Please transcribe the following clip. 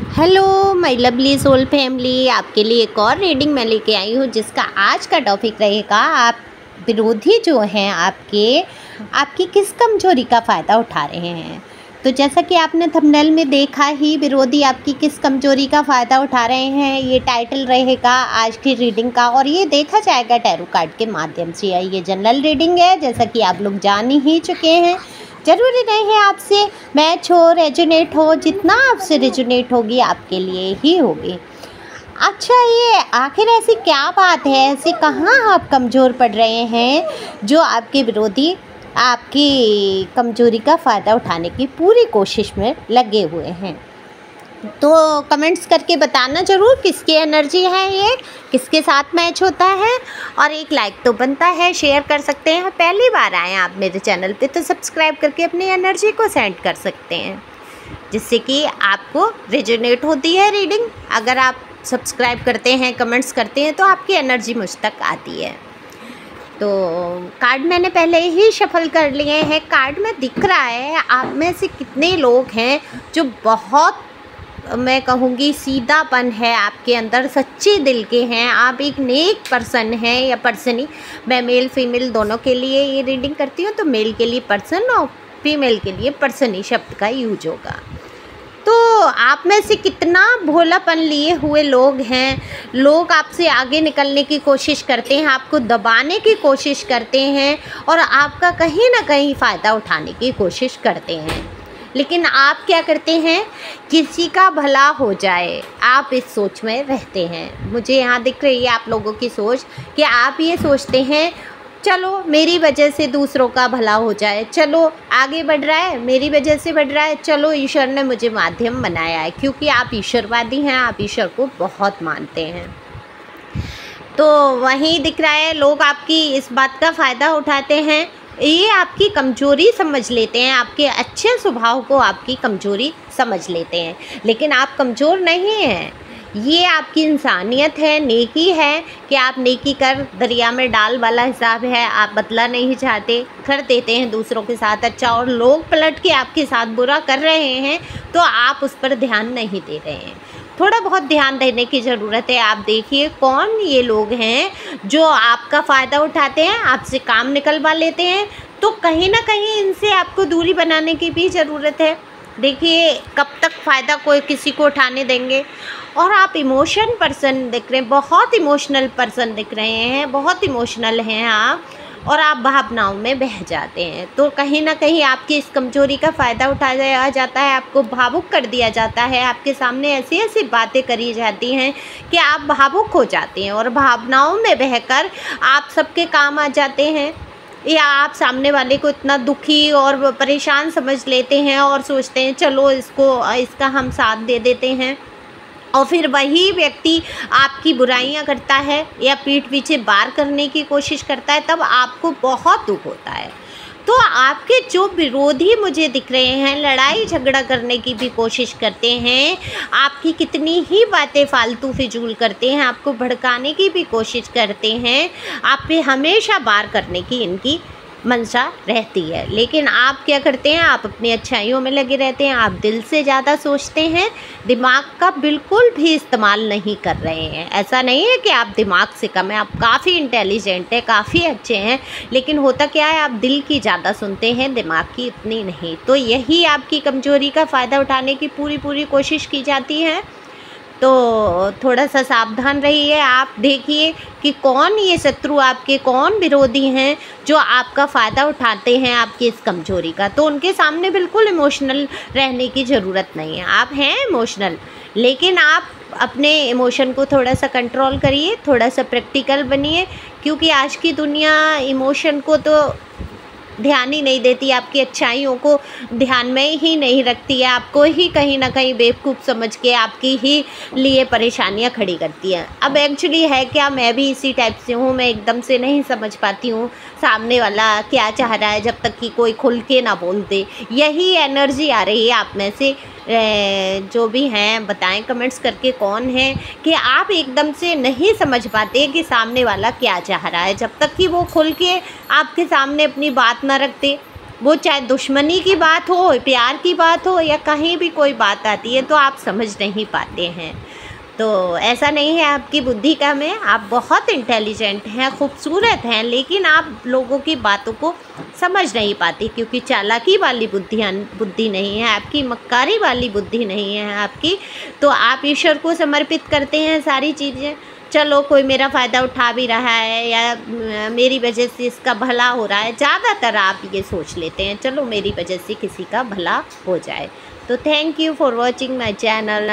Hello my lovely soul family, आपके लिए एक और रीडिंग मैं लेके आई हूँ जिसका आज का टॉपिक रहेगा आप विरोधी जो हैं आपकी किस कमजोरी का फ़ायदा उठा रहे हैं। तो जैसा कि आपने थंबनेल में देखा ही, विरोधी आपकी किस कमजोरी का फ़ायदा उठा रहे हैं, ये टाइटल रहेगा आज की रीडिंग का। और ये देखा जाएगा टैरो कार्ड के माध्यम से। ये जनरल रीडिंग है, जैसा कि आप लोग जान ही चुके हैं। ज़रूरी नहीं है आपसे मैच हो, रेजोनेट हो, जितना आपसे रेजोनेट होगी आपके लिए ही होगी। अच्छा, ये आखिर ऐसी क्या बात है, ऐसे कहाँ आप कमज़ोर पड़ रहे हैं जो आपके विरोधी आपकी कमज़ोरी का फ़ायदा उठाने की पूरी कोशिश में लगे हुए हैं। तो कमेंट्स करके बताना ज़रूर किसकी एनर्जी है, ये किसके साथ मैच होता है। और एक लाइक तो बनता है, शेयर कर सकते हैं। पहली बार आए आप मेरे चैनल पे तो सब्सक्राइब करके अपनी एनर्जी को सेंड कर सकते हैं, जिससे कि आपको रेजोनेट होती है रीडिंग। अगर आप सब्सक्राइब करते हैं, कमेंट्स करते हैं, तो आपकी एनर्जी मुझ तक आती है। तो कार्ड मैंने पहले ही शफल कर लिए हैं। कार्ड में दिख रहा है आप में से कितने लोग हैं जो बहुत, मैं कहूँगी, सीधापन है आपके अंदर, सच्चे दिल के हैं। आप एक नेक पर्सन हैं या पर्सनी। मैं मेल फीमेल दोनों के लिए ये रीडिंग करती हूँ, तो मेल के लिए पर्सन और फीमेल के लिए पर्सनी शब्द का यूज होगा। तो आप में से कितना भोलापन लिए हुए लोग हैं। लोग आपसे आगे निकलने की कोशिश करते हैं, आपको दबाने की कोशिश करते हैं और आपका कहीं ना कहीं फ़ायदा उठाने की कोशिश करते हैं। लेकिन आप क्या करते हैं, किसी का भला हो जाए, आप इस सोच में रहते हैं। मुझे यहाँ दिख रही है आप लोगों की सोच कि आप ये सोचते हैं, चलो मेरी वजह से दूसरों का भला हो जाए, चलो आगे बढ़ रहा है, मेरी वजह से बढ़ रहा है, चलो ईश्वर ने मुझे माध्यम बनाया है। क्योंकि आप ईश्वरवादी हैं, आप ईश्वर को बहुत मानते हैं। तो वहीं दिख रहा है लोग आपकी इस बात का फ़ायदा उठाते हैं, ये आपकी कमजोरी समझ लेते हैं, आपके अच्छे स्वभाव को आपकी कमजोरी समझ लेते हैं। लेकिन आप कमज़ोर नहीं हैं, ये आपकी इंसानियत है, नेकी है कि आप नेकी कर दरिया में डाल वाला हिसाब है। आप बदला नहीं चाहते, कर देते हैं दूसरों के साथ अच्छा, और लोग पलट के आपके साथ बुरा कर रहे हैं तो आप उस पर ध्यान नहीं दे रहे हैं। थोड़ा बहुत ध्यान देने की ज़रूरत है। आप देखिए कौन ये लोग हैं जो आपका फ़ायदा उठाते हैं, आपसे काम निकलवा लेते हैं। तो कहीं ना कहीं इनसे आपको दूरी बनाने की भी ज़रूरत है। देखिए कब तक फ़ायदा कोई किसी को उठाने देंगे। और आप इमोशन पर्सन दिख रहे हैं, बहुत इमोशनल पर्सन दिख रहे हैं, बहुत इमोशनल हैं आप, और आप भावनाओं में बह जाते हैं। तो कहीं ना कहीं आपकी इस कमजोरी का फ़ायदा उठाया जाता है, आपको भावुक कर दिया जाता है, आपके सामने ऐसी ऐसी बातें करी जाती हैं कि आप भावुक हो जाते हैं और भावनाओं में बहकर आप सबके काम आ जाते हैं। या आप सामने वाले को इतना दुखी और परेशान समझ लेते हैं और सोचते हैं चलो इसका हम साथ दे देते हैं, और फिर वही व्यक्ति आपकी बुराइयां करता है या पीठ पीछे वार करने की कोशिश करता है, तब आपको बहुत दुख होता है। तो आपके जो विरोधी मुझे दिख रहे हैं, लड़ाई झगड़ा करने की भी कोशिश करते हैं, आपकी कितनी ही बातें फालतू फिजूल करते हैं, आपको भड़काने की भी कोशिश करते हैं, आप पे हमेशा वार करने की इनकी मंशा रहती है। लेकिन आप क्या करते हैं, आप अपनी अच्छाइयों में लगे रहते हैं, आप दिल से ज़्यादा सोचते हैं, दिमाग का बिल्कुल भी इस्तेमाल नहीं कर रहे हैं। ऐसा नहीं है कि आप दिमाग से कम हैं, आप काफ़ी इंटेलिजेंट हैं, काफ़ी अच्छे हैं, लेकिन होता क्या है, आप दिल की ज़्यादा सुनते हैं, दिमाग की इतनी नहीं। तो यही आपकी कमजोरी का फ़ायदा उठाने की पूरी कोशिश की जाती है। तो थोड़ा सा सावधान रहिए। आप देखिए कि कौन ये शत्रु आपके, कौन विरोधी हैं जो आपका फ़ायदा उठाते हैं आपकी इस कमजोरी का। तो उनके सामने बिल्कुल इमोशनल रहने की ज़रूरत नहीं है। आप हैं इमोशनल, लेकिन आप अपने इमोशन को थोड़ा सा कंट्रोल करिए, थोड़ा सा प्रैक्टिकल बनिए। क्योंकि आज की दुनिया इमोशन को तो ध्यान ही नहीं देती, आपकी अच्छाइयों को ध्यान में ही नहीं रखती है, आपको ही कहीं ना कहीं बेवकूफ़ समझ के आपकी ही लिए परेशानियां खड़ी करती हैं। अब एक्चुअली है क्या, मैं भी इसी टाइप से हूँ, मैं एकदम से नहीं समझ पाती हूँ सामने वाला क्या चाह रहा है जब तक कि कोई खुल के ना बोल दे। यही एनर्जी आ रही है आप में से। जो भी हैं बताएं कमेंट्स करके कौन है कि आप एकदम से नहीं समझ पाते कि सामने वाला क्या चाह रहा है जब तक कि वो खुल के आपके सामने अपनी बात ना रखते। वो चाहे दुश्मनी की बात हो, प्यार की बात हो, या कहीं भी कोई बात आती है तो आप समझ नहीं पाते हैं। तो ऐसा नहीं है आपकी बुद्धि कम है, आप बहुत इंटेलिजेंट हैं, खूबसूरत हैं, लेकिन आप लोगों की बातों को समझ नहीं पाती, क्योंकि चालाकी वाली बुद्धि नहीं है आपकी, मक्कारी वाली बुद्धि नहीं है आपकी। तो आप ईश्वर को समर्पित करते हैं सारी चीज़ें। चलो कोई मेरा फ़ायदा उठा भी रहा है, या मेरी वजह से इसका भला हो रहा है, ज़्यादातर आप ये सोच लेते हैं चलो मेरी वजह से किसी का भला हो जाए। तो thank you for watching my channel.